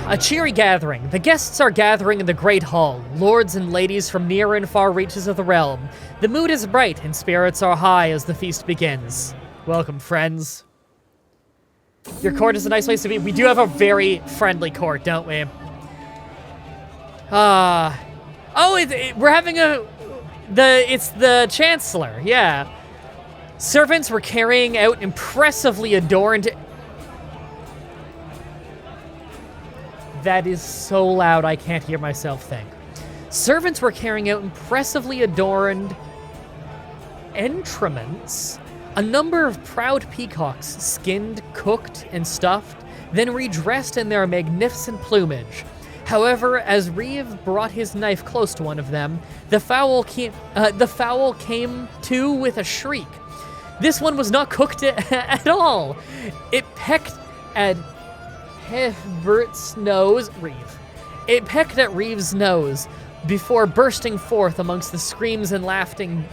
A cheery gathering. The guests are gathering in the Great Hall, lords and ladies from near and far reaches of the realm. The mood is bright and spirits are high as the feast begins. Welcome, friends. Your court is a nice place to be. We do have a very friendly court, don't we? We're having it's the Chancellor, yeah. Servants were carrying out impressively adorned... That is so loud I can't hear myself think. Servants were carrying out impressively adorned entrements. A number of proud peacocks, skinned, cooked, and stuffed, then redressed in their magnificent plumage. However, as Reeve brought his knife close to one of them, the fowl came to with a shriek. This one was not cooked at all. It pecked at Herbert's nose, It pecked at Reeve's nose before bursting forth amongst the screams and laughing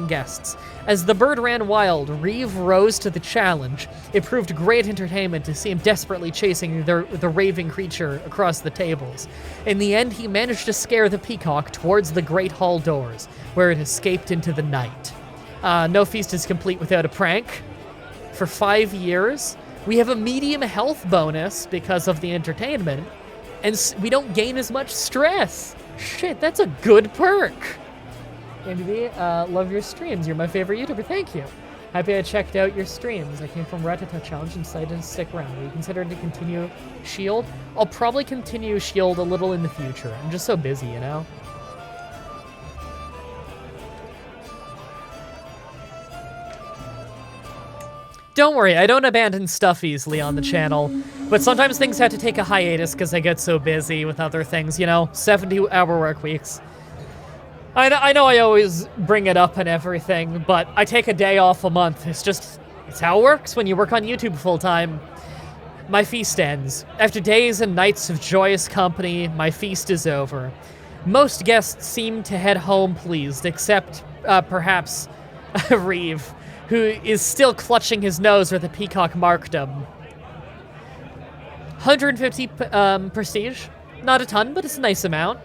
guests. As the bird ran wild, Reeve rose to the challenge. It proved great entertainment to see him desperately chasing the raving creature across the tables. In the end, he managed to scare the peacock towards the great hall doors, where it escaped into the night. No feast is complete without a prank. For 5 years, we have a medium health bonus because of the entertainment, and we don't gain as much stress. Shit, that's a good perk. Andy, love your streams. You're my favorite YouTuber. Thank you. Happy I checked out your streams. I came from Ratata Challenge and decided to stick around. Are you considering to continue Shield? I'll probably continue Shield a little in the future. I'm just so busy, you know? Don't worry, I don't abandon stuff easily on the channel, but sometimes things have to take a hiatus because I get so busy with other things, you know? 70-hour work weeks. I know I always bring it up and everything, but I take a day off a month. It's how it works when you work on YouTube full-time. My feast ends. After days and nights of joyous company, my feast is over. Most guests seem to head home pleased, except perhaps Reeve, who is still clutching his nose where the peacock marked him. 150 prestige. Not a ton, but it's a nice amount.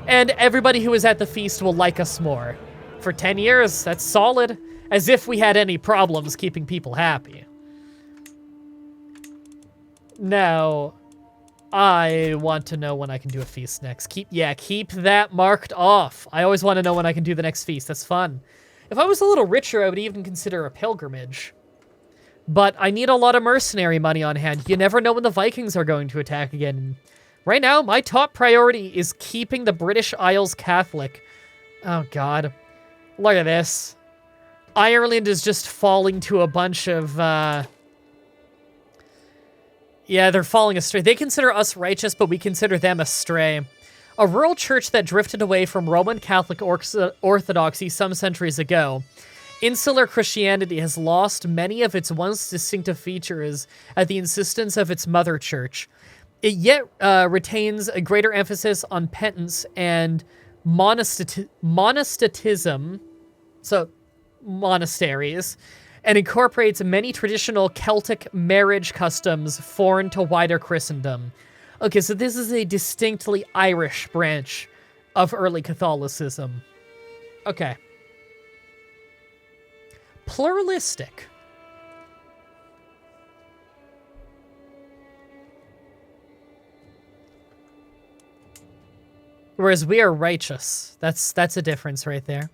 And everybody who is at the feast will like us more. For 10 years, that's solid. As if we had any problems keeping people happy. Now, I want to know when I can do a feast next. Keep that marked off. I always want to know when I can do the next feast. That's fun. If I was a little richer, I would even consider a pilgrimage. But I need a lot of mercenary money on hand. You never know when the Vikings are going to attack again. Right now, my top priority is keeping the British Isles Catholic. Oh, God. Look at this. Ireland is just falling to a bunch of, Yeah, they're falling astray. They consider us righteous, but we consider them astray. A rural church that drifted away from Roman Catholic orthodoxy some centuries ago. Insular Christianity has lost many of its once distinctive features at the insistence of its mother church. It yet retains a greater emphasis on penance and monasticism, so monasteries, and incorporates many traditional Celtic marriage customs foreign to wider Christendom. Okay, so this is a distinctly Irish branch of early Catholicism. Okay. Pluralistic. Whereas we are righteous. That's a difference right there.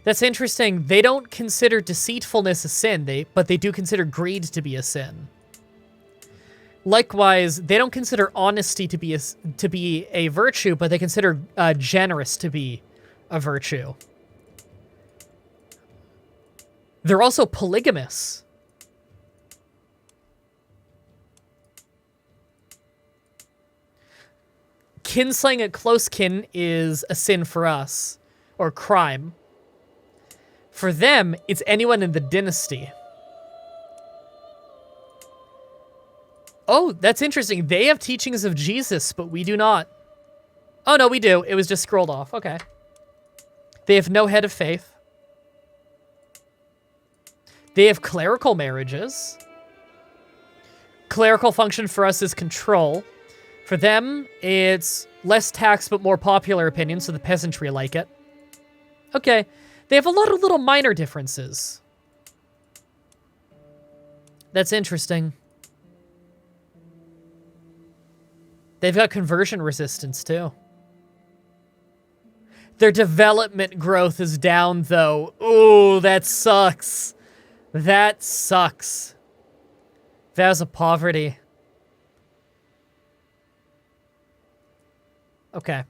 That's interesting. They don't consider deceitfulness a sin, but they do consider greed to be a sin. Likewise, they don't consider honesty to be a virtue, but they consider generous to be a virtue. They're also polygamous. Kinslaying a close kin is a sin for us, or crime. For them, it's anyone in the dynasty. Oh, that's interesting. They have teachings of Jesus, but we do not. Oh, no, we do. It was just scrolled off. Okay. They have no head of faith. They have clerical marriages. Clerical function for us is control. For them, it's less tax but more popular opinion, so the peasantry like it. Okay, they have a lot of little minor differences. That's interesting. They've got conversion resistance, too. Their development growth is down, though. Ooh, that sucks. That sucks. Vows of poverty. Okay.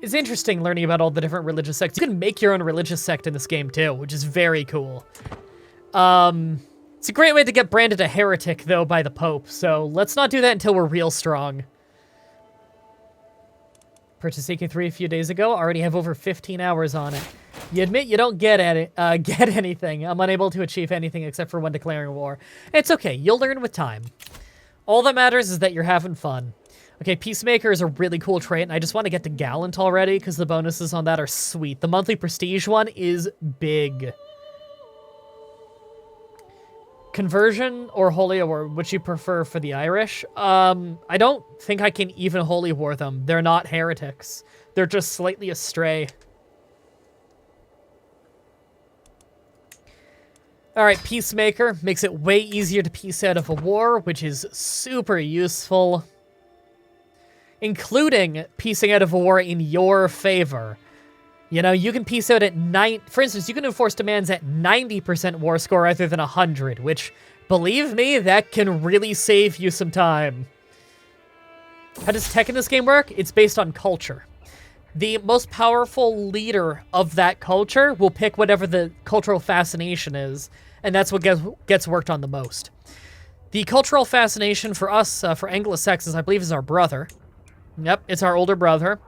It's interesting learning about all the different religious sects. You can make your own religious sect in this game, too, which is very cool. It's a great way to get branded a heretic, though, by the Pope, so let's not do that until we're real strong. Purchased AK3 a few days ago. Already have over 15 hours on it. You admit you don't get anything. I'm unable to achieve anything except for when declaring war. It's okay. You'll learn with time. All that matters is that you're having fun. Okay, Peacemaker is a really cool trait, and I just want to get to Gallant already because the bonuses on that are sweet. The monthly prestige one is big. Conversion or Holy War, which you prefer for the Irish? I don't think I can even Holy War them. They're not heretics. They're just slightly astray. Alright, Peacemaker makes it way easier to peace out of a war, which is super useful. Including piecing out of a war in your favor. You know, you can piece out at for instance, you can enforce demands at 90% war score rather than 100, which, believe me, that can really save you some time. How does tech in this game work? It's based on culture. The most powerful leader of that culture will pick whatever the cultural fascination is, and that's what gets worked on the most. The cultural fascination for us, for Anglo-Saxons, I believe, is our brother. Yep, it's our older brother.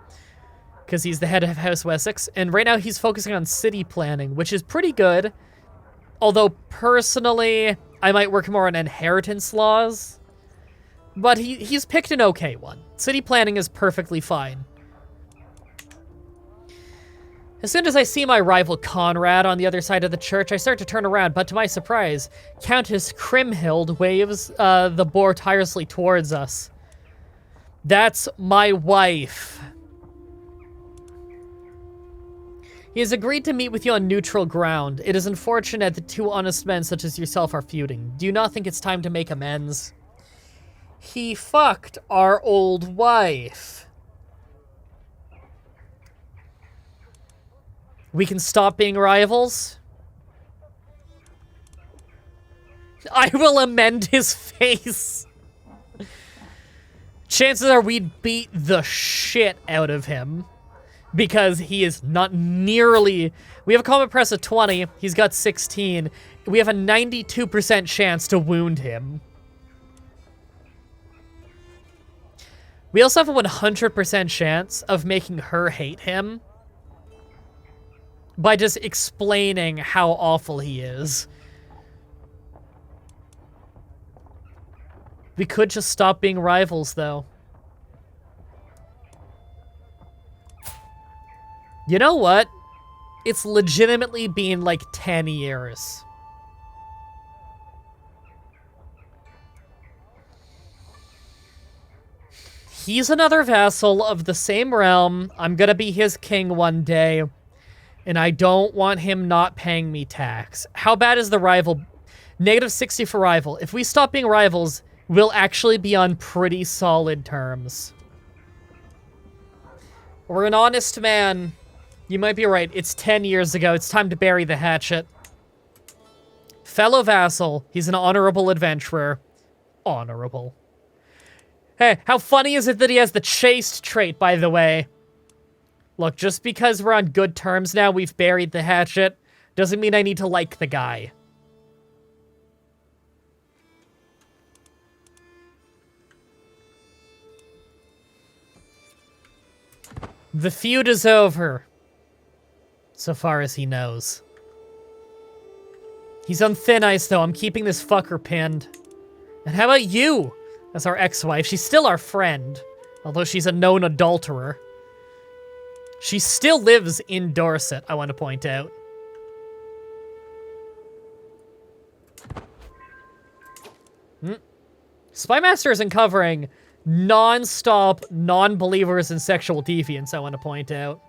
Because he's the head of House Wessex, and right now he's focusing on city planning, which is pretty good. Although, personally, I might work more on inheritance laws. But he's picked an okay one. City planning is perfectly fine. As soon as I see my rival Conrad on the other side of the church, I start to turn around, but to my surprise, Countess Kriemhild waves the boar tirelessly towards us. That's my wife. He has agreed to meet with you on neutral ground. It is unfortunate that two honest men such as yourself are feuding. Do you not think it's time to make amends? He fucked our old wife. We can stop being rivals? I will amend his face. Chances are we'd beat the shit out of him. Because he is not nearly... We have a combat press of 20. He's got 16. We have a 92% chance to wound him. We also have a 100% chance of making her hate him. By just explaining how awful he is. We could just stop being rivals, though. You know what? It's legitimately been like 10 years. He's another vassal of the same realm. I'm gonna be his king one day. And I don't want him not paying me tax. How bad is the rival? -60 for rival. If we stop being rivals, we'll actually be on pretty solid terms. We're an honest man. You might be right. It's 10 years ago. It's time to bury the hatchet. Fellow vassal. He's an honorable adventurer. Honorable. Hey, how funny is it that he has the chaste trait, by the way? Look, just because we're on good terms now, we've buried the hatchet, doesn't mean I need to like the guy. The feud is over. So far as he knows. He's on thin ice, though. I'm keeping this fucker pinned. And how about you? As our ex-wife. She's still our friend. Although she's a known adulterer. She still lives in Dorset, I want to point out. Spymaster isn't covering Non-stop non-believers and sexual deviants, I want to point out.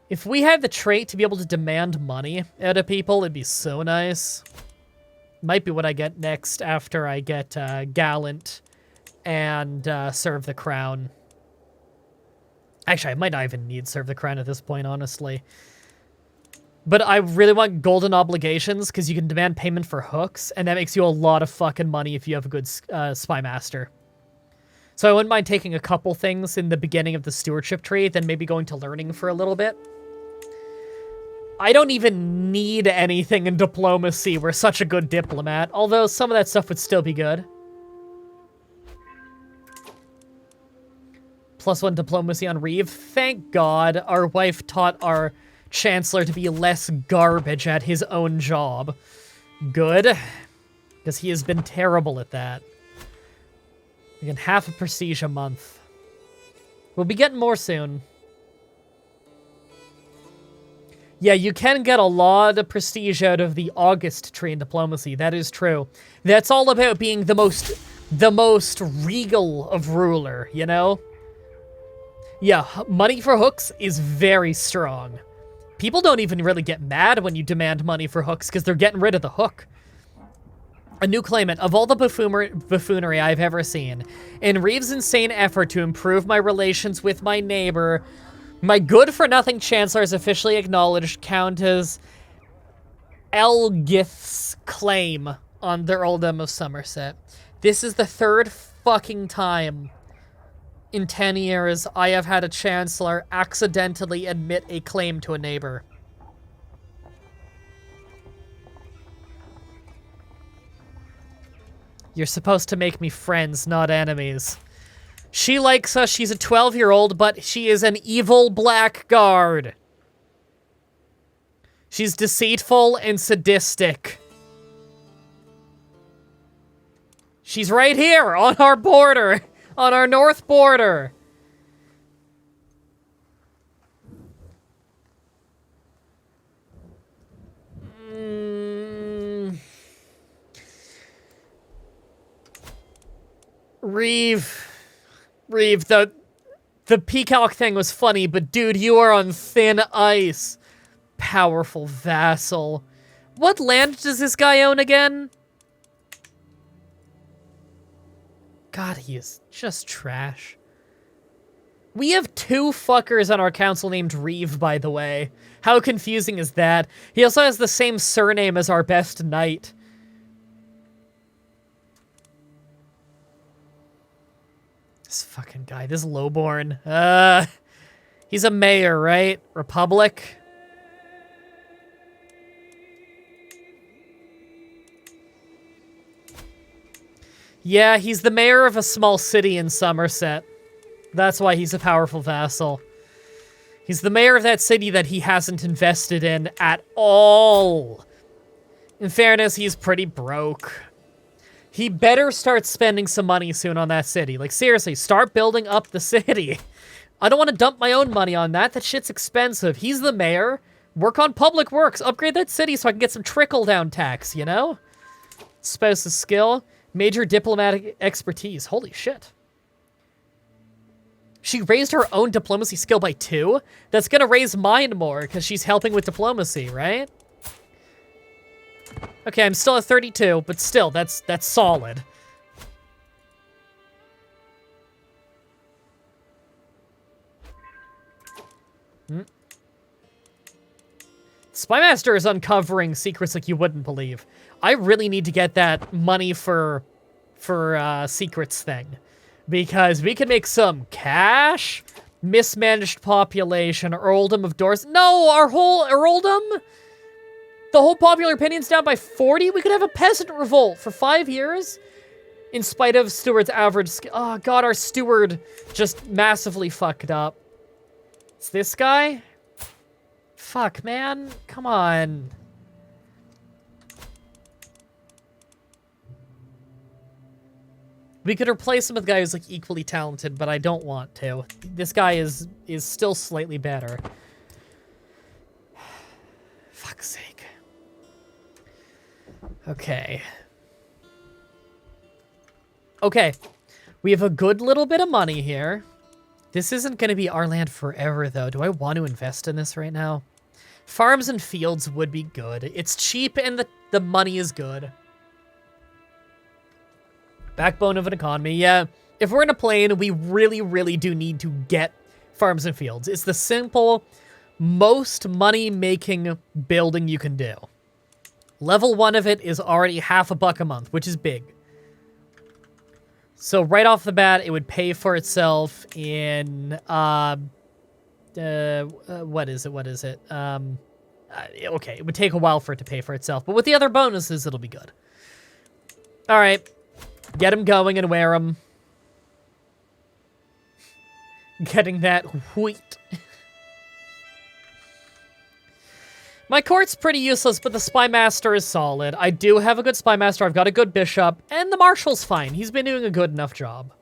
If we had the trait to be able to demand money out of people, it'd be so nice. Might be what I get next after I get Gallant and Serve the Crown. Actually, I might not even need Serve the Crown at this point, honestly. But I really want Golden Obligations, because you can demand payment for hooks, and that makes you a lot of fucking money if you have a good Spy Master. So I wouldn't mind taking a couple things in the beginning of the stewardship tree, then maybe going to learning for a little bit. I don't even need anything in diplomacy. We're such a good diplomat, although some of that stuff would still be good. +1 diplomacy on Reeve. Thank God our wife taught our Chancellor to be less garbage at his own job. Good. Because he has been terrible at that. We get half a prestige a month. We'll be getting more soon. Yeah, you can get a lot of prestige out of the August tree in diplomacy. That is true. That's all about being the most regal of ruler, you know? Yeah, money for hooks is very strong. People don't even really get mad when you demand money for hooks because they're getting rid of the hook. A new claimant. Of all the buffoonery I've ever seen, in Reeve's insane effort to improve my relations with my neighbor, my good-for-nothing Chancellor is officially acknowledged Countess Elgith's claim on the earldom of Somerset. This is the third fucking time in 10 years I have had a Chancellor accidentally admit a claim to a neighbor. You're supposed to make me friends, not enemies. She likes us, she's a 12-year-old, but she is an evil blackguard. She's deceitful and sadistic. She's right here, on our border, on our north border. Reeve, the peacock thing was funny, but dude, you are on thin ice. Powerful vassal. What land does this guy own again? God, he is just trash. We have 2 fuckers on our council named Reeve, by the way. How confusing is that? He also has the same surname as our best knight. This fucking guy, this lowborn. He's a mayor, right? Republic? Yeah, he's the mayor of a small city in Somerset. That's why he's a powerful vassal. He's the mayor of that city that he hasn't invested in at all. In fairness, he's pretty broke. He better start spending some money soon on that city. Like, seriously, start building up the city. I don't want to dump my own money on that. That shit's expensive. He's the mayor. Work on public works. Upgrade that city so I can get some trickle-down tax, you know? Spouse's skill. Major diplomatic expertise. Holy shit. She raised her own diplomacy skill by 2? That's gonna raise mine more, because she's helping with diplomacy, right? Okay, I'm still at 32, but still, that's solid. Spymaster is uncovering secrets like you wouldn't believe. I really need to get that money for secrets thing. Because we can make some cash, mismanaged population, earldom of doors. No, our whole earldom? The whole popular opinion's down by 40? We could have a peasant revolt for 5 years? In spite of Steward's average skill. Oh god, our Steward just massively fucked up. It's this guy? Fuck, man. Come on. We could replace him with a guy who's, like, equally talented, but I don't want to. This guy is still slightly better. Fuck's sake. Okay. Okay. We have a good little bit of money here. This isn't going to be our land forever, though. Do I want to invest in this right now? Farms and fields would be good. It's cheap and the money is good. Backbone of an economy. Yeah, if we're in a plane, we really, really do need to get farms and fields. It's the simple, most money-making building you can do. Level 1 of it is already $50 a month, which is big. So right off the bat, it would pay for itself in, what is it? Okay, it would take a while for it to pay for itself, but with the other bonuses, it'll be good. All right, get them going and wear them. Getting that wheat. My court's pretty useless, but the Spy Master is solid. I do have a good Spy Master, I've got a good Bishop, and the Marshal's fine. He's been doing a good enough job.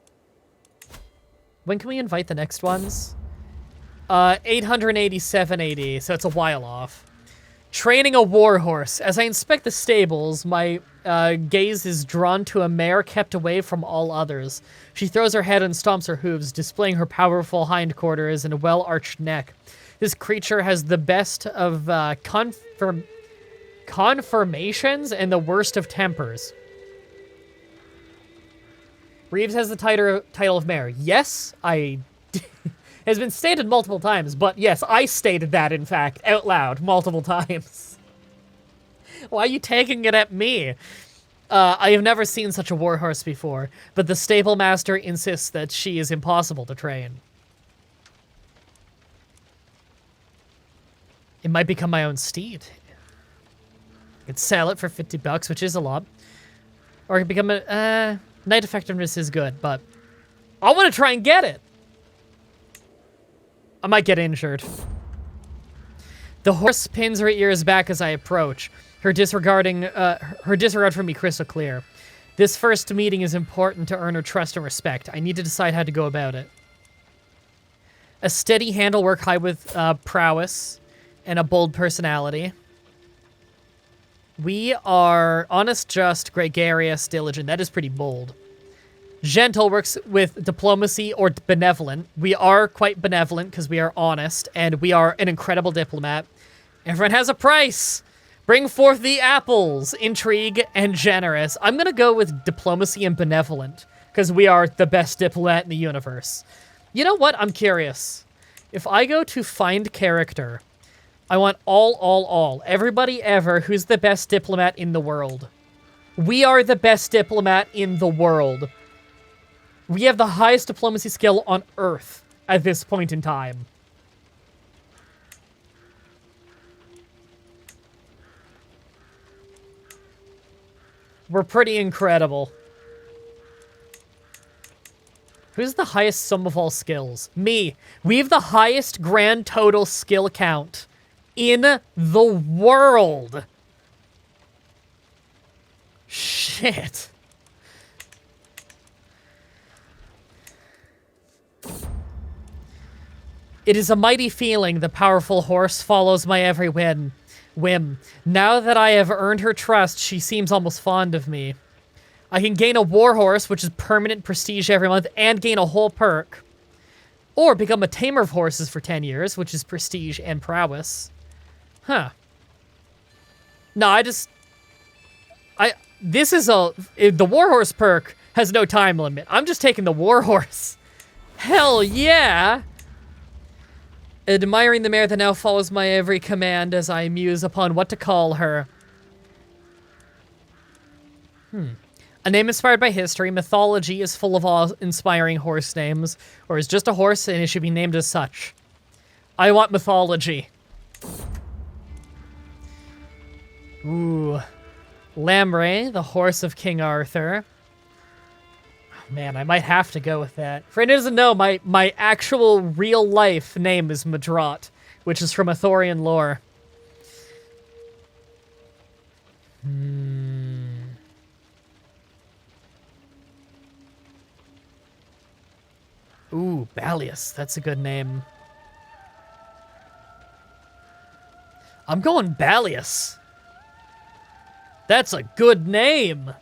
When can we invite the next ones? 887 AD, so it's a while off. Training a warhorse. As I inspect the stables, my gaze is drawn to a mare kept away from all others. She throws her head and stomps her hooves, displaying her powerful hindquarters and a well-arched neck. This creature has the best of conformations and the worst of tempers. Reeves has the title of mayor. Yes, has been stated multiple times, but yes, I stated that, in fact, out loud multiple times. Why are you taking it at me? I have never seen such a warhorse before, but the stable master insists that she is impossible to train. It might become my own steed. I could sell it for $50, which is a lot. Or I could become a... Knight effectiveness is good, but... I want to try and get it! I might get injured. The horse pins her ears back as I approach. Her disregard for me crystal clear. This first meeting is important to earn her trust and respect. I need to decide how to go about it. A steady handle work high with prowess and a bold personality. We are honest, just, gregarious, diligent. That is pretty bold. Gentle works with diplomacy or benevolent. We are quite benevolent because we are honest, and we are an incredible diplomat. Everyone has a price. Bring forth the apples. Intrigue and generous. I'm going to go with diplomacy and benevolent because we are the best diplomat in the universe. You know what? I'm curious. If I go to find character, I want all, everybody ever who's the best diplomat in the world. We are the best diplomat in the world. We have the highest diplomacy skill on Earth at this point in time. We're pretty incredible. Who's the highest sum of all skills? Me. We have the highest grand total skill count in the world. Shit. It is a mighty feeling. The powerful horse follows my every whim. Now that I have earned her trust, she seems almost fond of me. I can gain a warhorse, which is permanent prestige every month, and gain a whole perk. Or become a tamer of horses for 10 years, which is prestige and prowess. Huh. No, the warhorse perk has no time limit. I'm just taking the warhorse. Hell yeah! Admiring the mare that now follows my every command as I muse upon what to call her. A name inspired by history. Mythology is full of awe-inspiring horse names, or is just a horse and it should be named as such. I want mythology. Ooh. Lambre, the horse of King Arthur. Oh, man, I might have to go with that. For anyone who doesn't know, my actual real-life name is Mah-Dry-Bread, which is from Arthurian lore. Ooh, Balius. That's a good name. I'm going Balius. That's a good name.